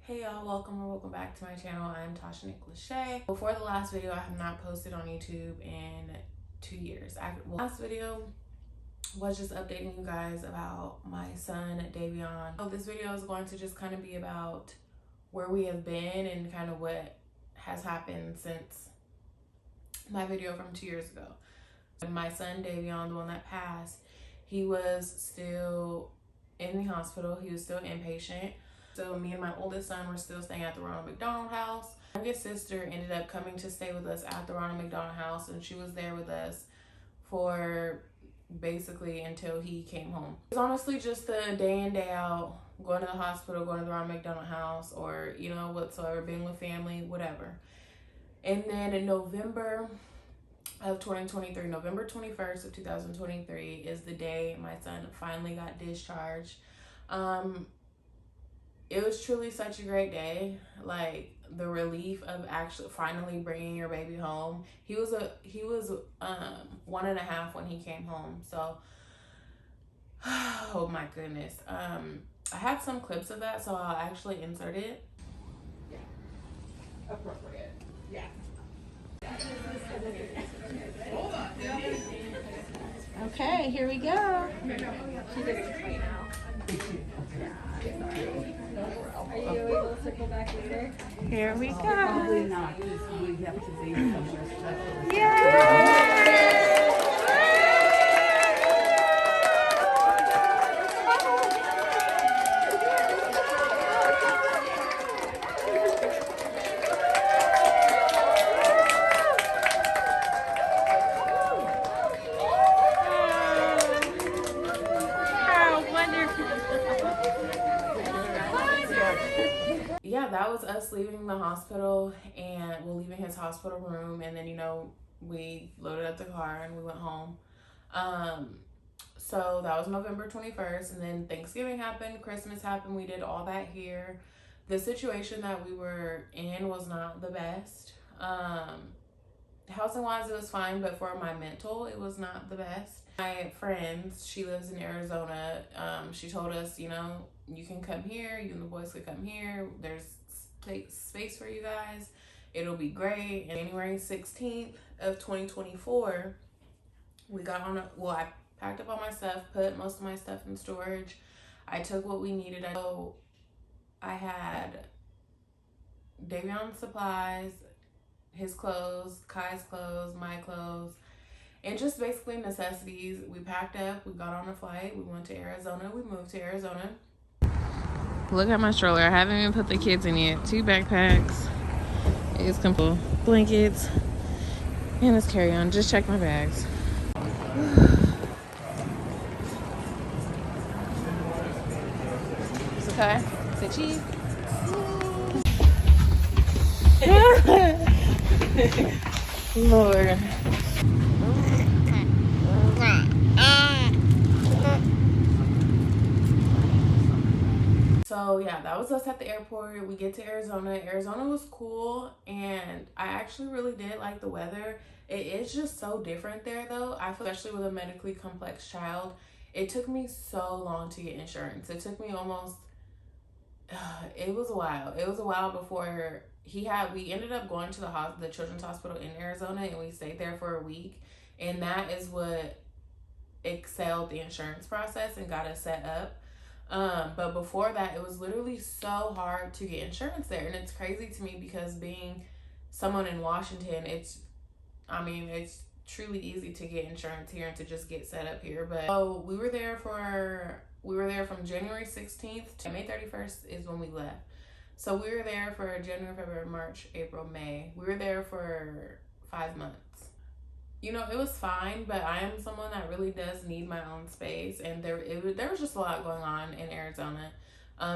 Hey y'all, welcome or welcome back to my channel. I'm Tasha Nicholas Shea. Before the last video, I have not posted on YouTube in 2 years. The last video was just updating you guys about my son, Davion. So this video is going to just kind of be about where we have been and kind of what has happened since my video from 2 years ago. My son, Davion, the one that passed, he was still in the hospital. He was still inpatient. So me and my oldest son were still staying at the Ronald McDonald House. My youngest sister ended up coming to stay with us at the Ronald McDonald House, and she was there with us for basically until he came home. It was honestly just a day in, day out, going to the hospital, going to the Ronald McDonald House, or whatsoever, being with family, whatever. And then in November of 2023, November 21st of 2023 is the day my son finally got discharged. It was truly such a great day. Like the relief of actually finally bringing your baby home. He was 1.5 when he came home. So, oh my goodness. I have some clips of that, so I'll actually insert it. Yeah. Appropriate. Yeah. Okay, here we go. Are you able to circle back later? Here we go. Probably not, because we have to be somewhere special. Yay! Yeah, that was us leaving the hospital and leaving his hospital room, and then we loaded up the car and we went home. So that was November 21st, and then Thanksgiving happened, Christmas happened, we did all that here. The situation that we were in was not the best. Housing wise it was fine, but for my mental it was not the best. My friends, she lives in Arizona, she told us, you can come here, you and the boys could come here, there's space for you guys, it'll be great. And January 16th of 2024, we got on I packed up all my stuff, put most of my stuff in storage. I took what we needed. I had Davion's supplies, his clothes, Kai's clothes, my clothes, and just basically necessities. We packed up, we got on a flight, we went to Arizona, we moved to Arizona. Look at my stroller. I haven't even put the kids in yet. 2 backpacks. It's complete. Blankets. And this carry-on. Just check my bags. It's okay. Say cheese. Lord. So yeah, that was us at the airport. We get to Arizona. Arizona was cool, and I actually really did like the weather. It is just so different there though. I feel, especially with a medically complex child, it took me so long to get insurance. It took me almost, it was a while. It was a while before we ended up going to the children's hospital in Arizona, and we stayed there for a week. And that is what excelled the insurance process and got us set up. But before that, it was literally so hard to get insurance there. And it's crazy to me because being someone in Washington, it's truly easy to get insurance here and to just get set up here. But so we were there from January 16th to May 31st is when we left. So we were there for January, February, March, April, May. We were there for 5 months. It was fine, but I am someone that really does need my own space, and there was just a lot going on in Arizona.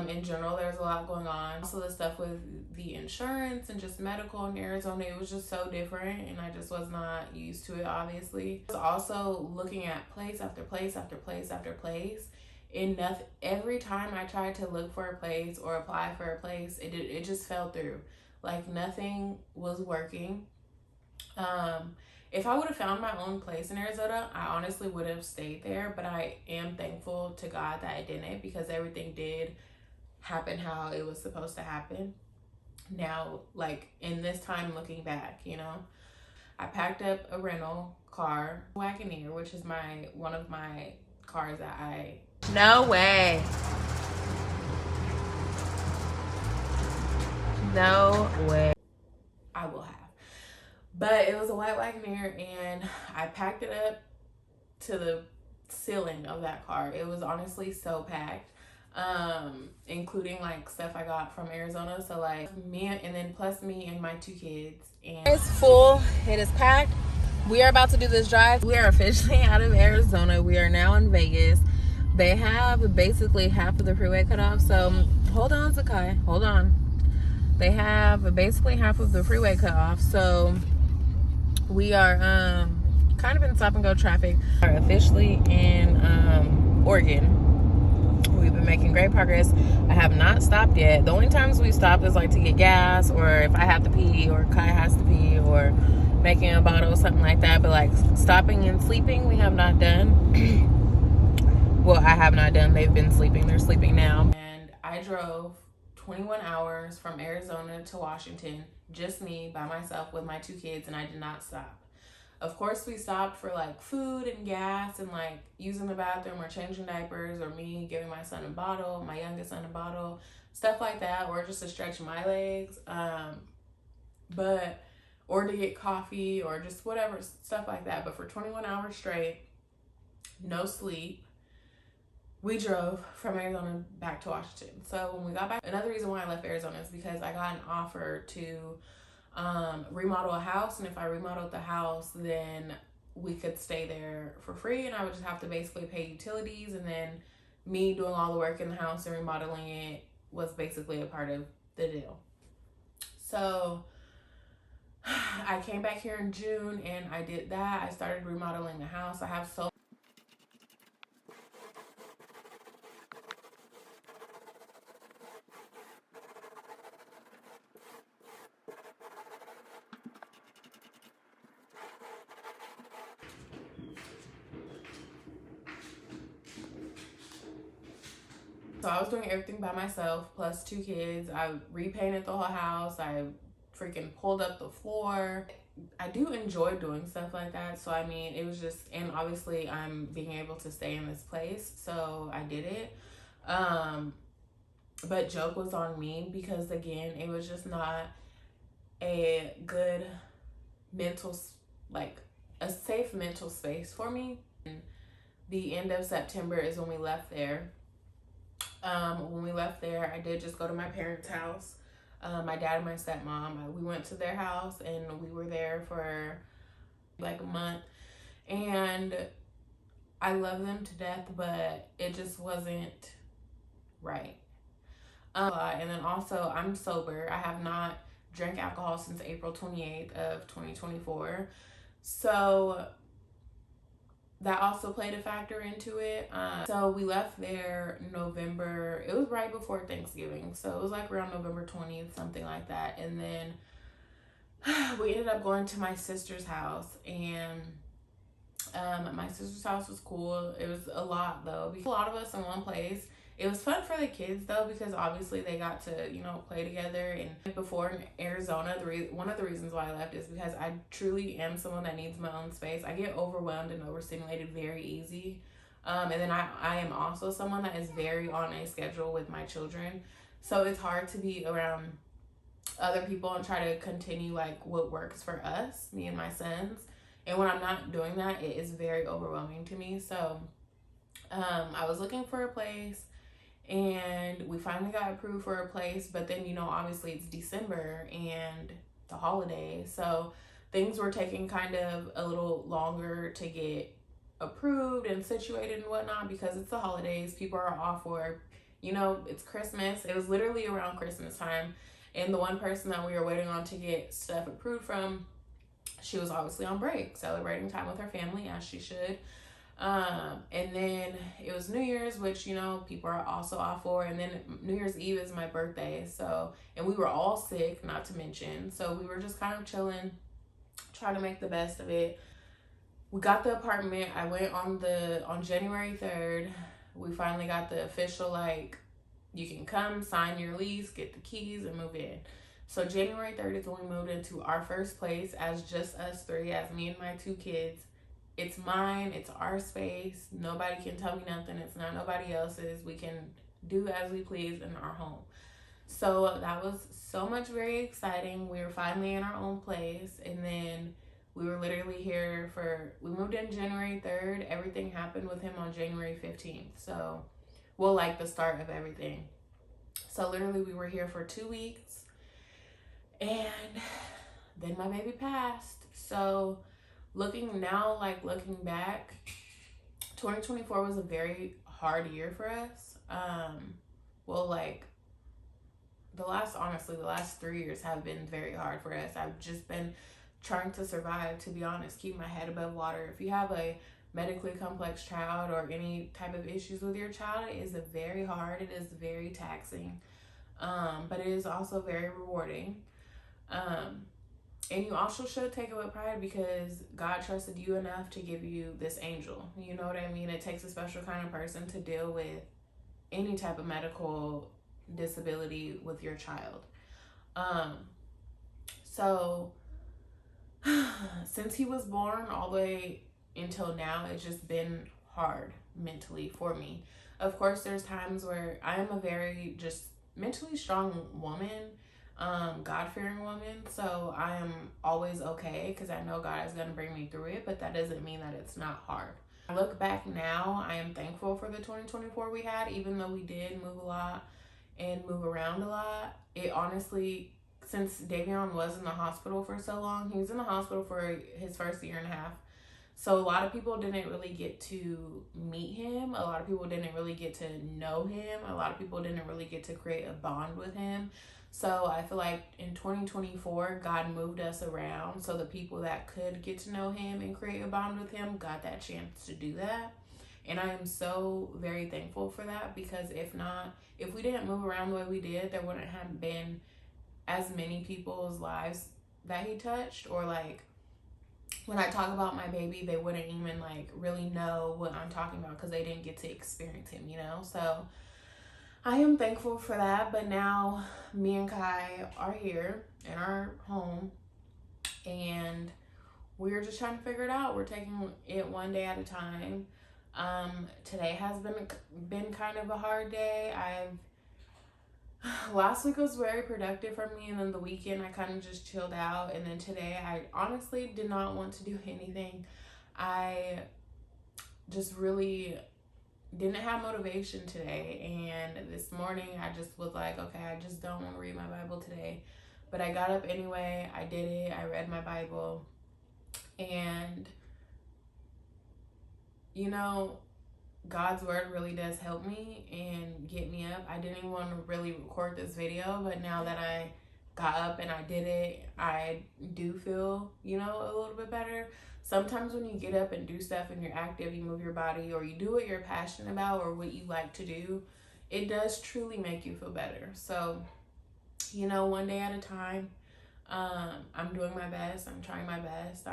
In general, there's a lot going on. Also, the stuff with the insurance and just medical in Arizona, it was just so different, and I just was not used to it, obviously. I was also looking at place after place after place after place, and every time I tried to look for a place or apply for a place, it just fell through. Like nothing was working. If I would have found my own place in Arizona, I honestly would have stayed there, but I am thankful to God that I didn't, because everything did happen how it was supposed to happen. Now, like in this time looking back, you know, I packed up a rental car, Wagoneer, which is one of my cars that I. No way. No way. I will have. But it was a white Wagoneer, and I packed it up to the ceiling of that car. It was honestly so packed, including like stuff I got from Arizona. So like and then plus me and my 2 kids. And it's full. It is packed. We are about to do this drive. We are officially out of Arizona. We are now in Vegas. They have basically half of the freeway cut off. So hold on, Zakai. Hold on. They have basically half of the freeway cut off. So we are kind of in stop and go traffic. We are officially in Oregon. We've been making great progress. I have not stopped yet. The only times we stopped is like to get gas, or if I have to pee, or Kai has to pee, or making a bottle or something like that. But like stopping and sleeping, we have not done. Well, I have not done. They've been sleeping. They're sleeping now. And I drove 21 hours from Arizona to Washington, just me by myself with my 2 kids, and I did not stop. Of course, we stopped for like food and gas and like using the bathroom or changing diapers, or me giving my son a bottle, my youngest son a bottle, stuff like that, or just to stretch my legs, or to get coffee or just whatever, stuff like that. But for 21 hours straight, no sleep, we drove from Arizona back to Washington. So when we got back, another reason why I left Arizona is because I got an offer to remodel a house, and if I remodeled the house, then we could stay there for free, and I would just have to basically pay utilities, and then me doing all the work in the house and remodeling it was basically a part of the deal. So I came back here in June and I did that. I started remodeling the house. I have so So I was doing everything by myself, plus 2 kids. I repainted the whole house. I freaking pulled up the floor. I do enjoy doing stuff like that. So, I mean, it was just, and obviously I'm being able to stay in this place. So I did it. But joke was on me because, again, it was just not a good mental, like a safe mental space for me. And the end of September is when we left there. When we left there, I did just go to my parents' house. My dad and my stepmom, we went to their house and we were there for like a month, and I love them to death, but it just wasn't right. And then also, I'm sober. I have not drank alcohol since April 28th of 2024. So that also played a factor into it. So we left there November. It was right before Thanksgiving. So it was like around November 20th, something like that. And then we ended up going to my sister's house. And my sister's house was cool. It was a lot though, because a lot of us in one place. It was fun for the kids though, because obviously they got to, you know, play together. And before in Arizona, one of the reasons why I left is because I truly am someone that needs my own space. I get overwhelmed and overstimulated very easy. And then I am also someone that is very on a schedule with my children. So it's hard to be around other people and try to continue like what works for us, me and my sons. And when I'm not doing that, it is very overwhelming to me. So I was looking for a place, and we finally got approved for a place. But then, you know, obviously it's December and the holidays, so things were taking kind of a little longer to get approved and situated and whatnot, because it's the holidays. People are off work, you know, it's Christmas. It was literally around Christmas time, and the one person that we were waiting on to get stuff approved from, she was obviously on break, celebrating time with her family, as she should. And then it was New Year's, which, you know, people are also off for. And then New Year's Eve is my birthday. So, and we were all sick, not to mention. So we were just kind of chilling, trying to make the best of it. We got the apartment. I went on January 3rd. We finally got the official, like, you can come, sign your lease, get the keys, and move in. So January 3rd is when we moved into our first place as just us three, as me and my two kids. It's mine, it's our space. Nobody can tell me nothing. It's not nobody else's. We can do as we please in our home. So that was so much very exciting. We were finally in our own place, and then we were literally here we moved in January 3rd. Everything happened with him on January 15th. So, well, like the start of everything. So literally we were here for 2 weeks, and then my baby passed. So looking back, 2024 was a very hard year for us. The last 3 years have been very hard for us. I've just been trying to survive, to be honest, keep my head above water. If you have a medically complex child or any type of issues with your child, it is very hard. It is very taxing, but it is also very rewarding. And you also should take it with pride because God trusted you enough to give you this angel. You know what I mean? It takes a special kind of person to deal with any type of medical disability with your child. So since he was born all the way until now, it's just been hard mentally for me. Of course, there's times where I am a very just mentally strong woman, God-fearing woman, so I am always okay because I know God is going to bring me through it, but that doesn't mean that it's not hard. I look back now, I am thankful for the 2024 we had, even though we did move a lot and move around a lot. It honestly, since Davion was in the hospital for so long, he was in the hospital for his first year and a half. So a lot of people didn't really get to meet him. A lot of people didn't really get to know him. A lot of people didn't really get to create a bond with him. So I feel like in 2024, God moved us around so the people that could get to know him and create a bond with him got that chance to do that. And I am so very thankful for that, because if we didn't move around the way we did, there wouldn't have been as many people's lives that he touched, or like when I talk about my baby, they wouldn't even like really know what I'm talking about because they didn't get to experience him, you know? So I am thankful for that. But now me and Kai are here in our home and we're just trying to figure it out. We're taking it one day at a time. Today has been kind of a hard day. Last week was very productive for me, and then the weekend I kind of just chilled out, and then today I honestly did not want to do anything. I just really didn't have motivation today, and this morning I just was like, okay, I just don't want to read my Bible today. But I got up anyway, I did it, I read my Bible, and you know, God's word really does help me and get me up. I didn't even want to really record this video, but now that I got up and I did it, I do feel, you know, a little bit better. Sometimes when you get up and do stuff and you're active, you move your body, or you do what you're passionate about or what you like to do, it does truly make you feel better. So, you know, one day at a time. I'm doing my best. I'm trying my best.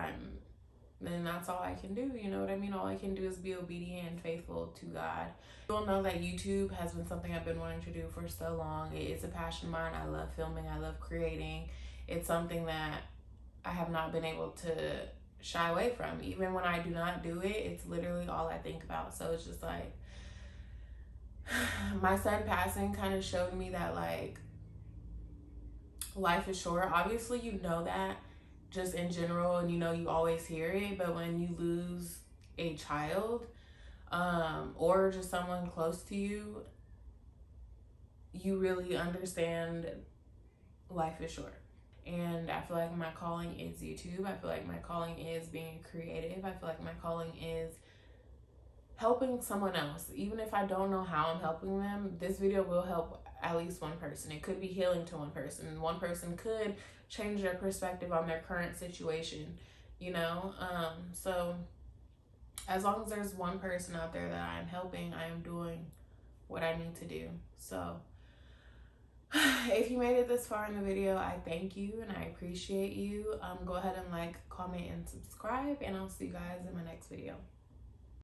And that's all I can do, you know what I mean? All I can do is be obedient and faithful to God. You all know that YouTube has been something I've been wanting to do for so long. It is a passion of mine. I love filming. I love creating. It's something that I have not been able to shy away from. Even when I do not do it, it's literally all I think about. So it's just like, my son passing kind of showed me that like life is short. Obviously, you know that just in general, and you know, you always hear it, but when you lose a child, or just someone close to you, you really understand life is short. And I feel like my calling is YouTube. I feel like my calling is being creative. I feel like my calling is helping someone else. Even if I don't know how I'm helping them, this video will help at least one person. It could be healing to one person. One person could change their perspective on their current situation, you know? So as long as there's one person out there that I'm helping, I am doing what I need to do. So if you made it this far in the video, I thank you and I appreciate you. Go ahead and like, comment, and subscribe, and I'll see you guys in my next video.